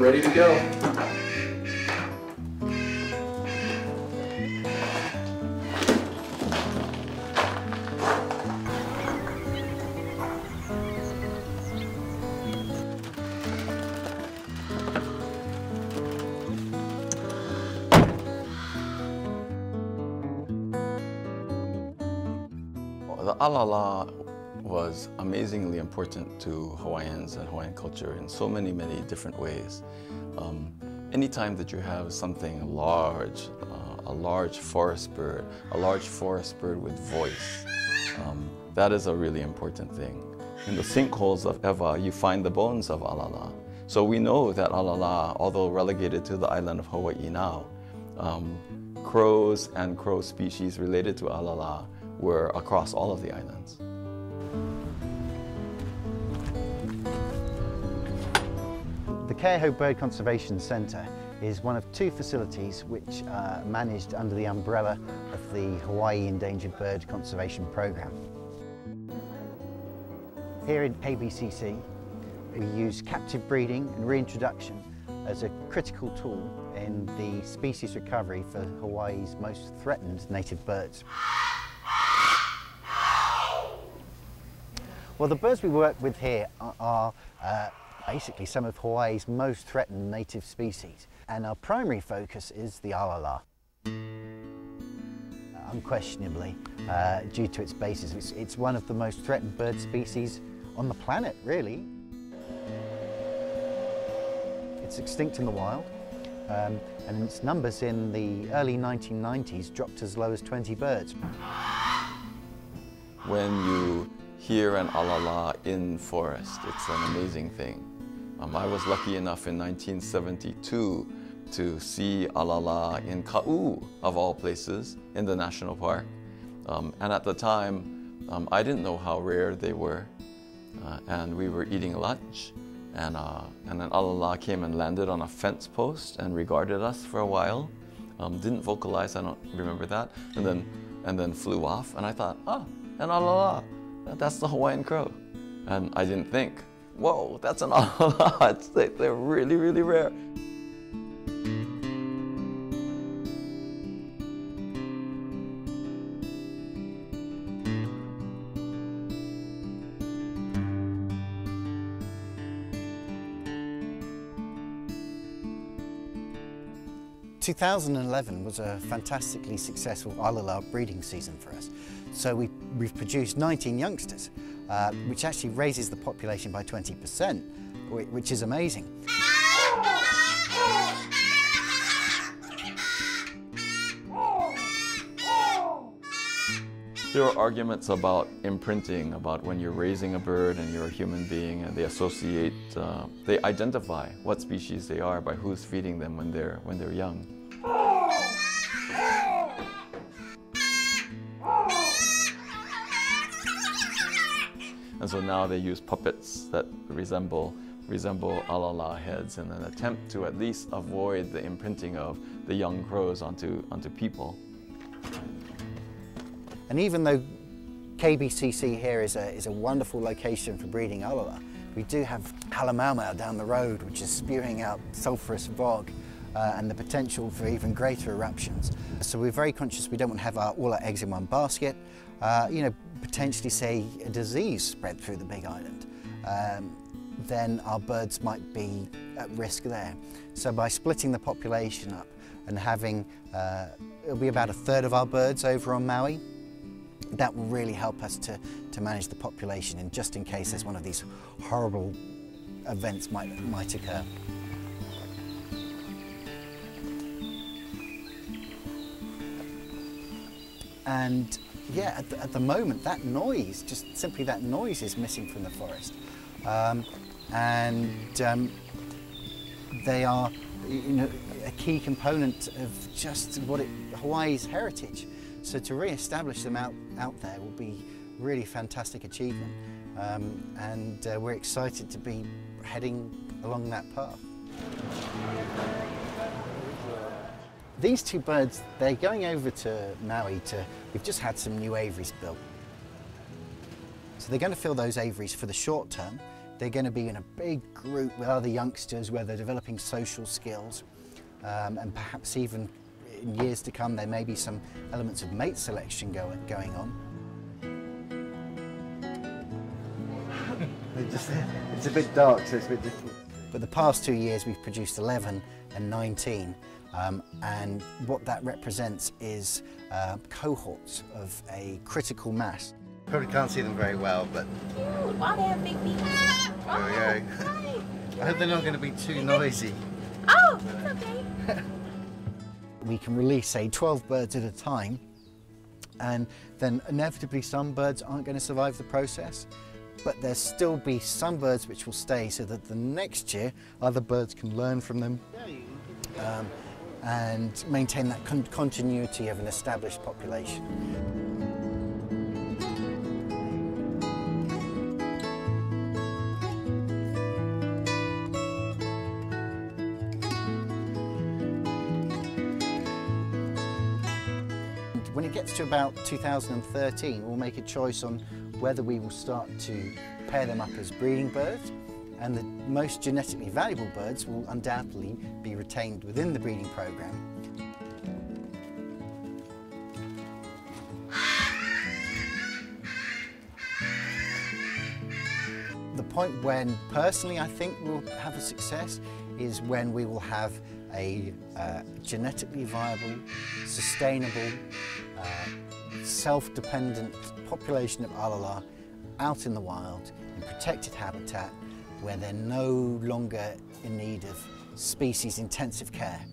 ready to go. The Alala was amazingly important to Hawaiians and Hawaiian culture in so many different ways. Anytime that you have something large, a large forest bird with voice, that is a really important thing. In the sinkholes of Ewa, you find the bones of Alala. So we know that Alala, although relegated to the island of Hawaii now, crows and crow species related to Alala were across all of the islands. The Keaho Bird Conservation Centre is one of two facilities which are managed under the umbrella of the Hawaii Endangered Bird Conservation Programme. Here in KBCC, we use captive breeding and reintroduction as a critical tool in the species recovery for Hawaii's most threatened native birds. Well, the birds we work with here are basically some of Hawaii's most threatened native species, and our primary focus is the Alala. Unquestionably, due to its basis, it's one of the most threatened bird species on the planet, really. It's extinct in the wild, and its numbers in the early 1990s dropped as low as 20 birds. When you hear an Alala in forest, it's an amazing thing. I was lucky enough in 1972 to see Alala in Ka'u, of all places, in the national park. And at the time, I didn't know how rare they were. And we were eating lunch, and an Alala came and landed on a fence post and regarded us for a while. Didn't vocalize, I don't remember that, and then flew off. And I thought, ah, an Alala. That's the Hawaiian crow. And I didn't think, whoa, that's an Alala. They're really rare. In 2011 was a fantastically successful Alala breeding season for us. So we've produced 19 youngsters, which actually raises the population by 20%, which is amazing. There are arguments about imprinting, about when you're raising a bird and you're a human being, and they associate, they identify what species they are by who's feeding them when they're young. And so now they use puppets that resemble Alala heads in an attempt to at least avoid the imprinting of the young crows onto people. And even though KBCC here is a wonderful location for breeding Alala, we do have Halemaumau down the road, which is spewing out sulphurous fog and the potential for even greater eruptions. So we're very conscious we don't want to have all our eggs in one basket. You know, potentially say a disease spread through the Big Island, then our birds might be at risk there. So by splitting the population up and having, it'll be about a third of our birds over on Maui, that will really help us to manage the population, and just in case there's one of these horrible events might occur. And yeah, at the moment, that noise, just simply that noise, is missing from the forest. They are, you know, a key component of just Hawaii's heritage. So to re-establish them out there will be really fantastic achievement. And we're excited to be heading along that path. These two birds, they're going over to Maui we've just had some new aviaries built. So they're going to fill those aviaries for the short term They're going to be in a big group with other youngsters where they're developing social skills, and perhaps even in years to come there may be some elements of mate selection going on. It's a bit dark, so it's a bit difficult. But the past 2 years we've produced 11 and 19, and what that represents is cohorts of a critical mass. Probably can't see them very well, but... Cute. Wow, they have big beaks. There we go. Hi. I hope they're not going to be too noisy. Oh, it's okay. We can release, say, 12 birds at a time, and then inevitably some birds aren't going to survive the process, but there'll still be some birds which will stay so that the next year other birds can learn from them and maintain that continuity of an established population. When it gets to about 2013, we'll make a choice on whether we will start to pair them up as breeding birds, and the most genetically valuable birds will undoubtedly be retained within the breeding program. The point when personally I think we'll have a success is when we will have a genetically viable, sustainable, self-dependent population of Alala out in the wild in protected habitat where they're no longer in need of species intensive care.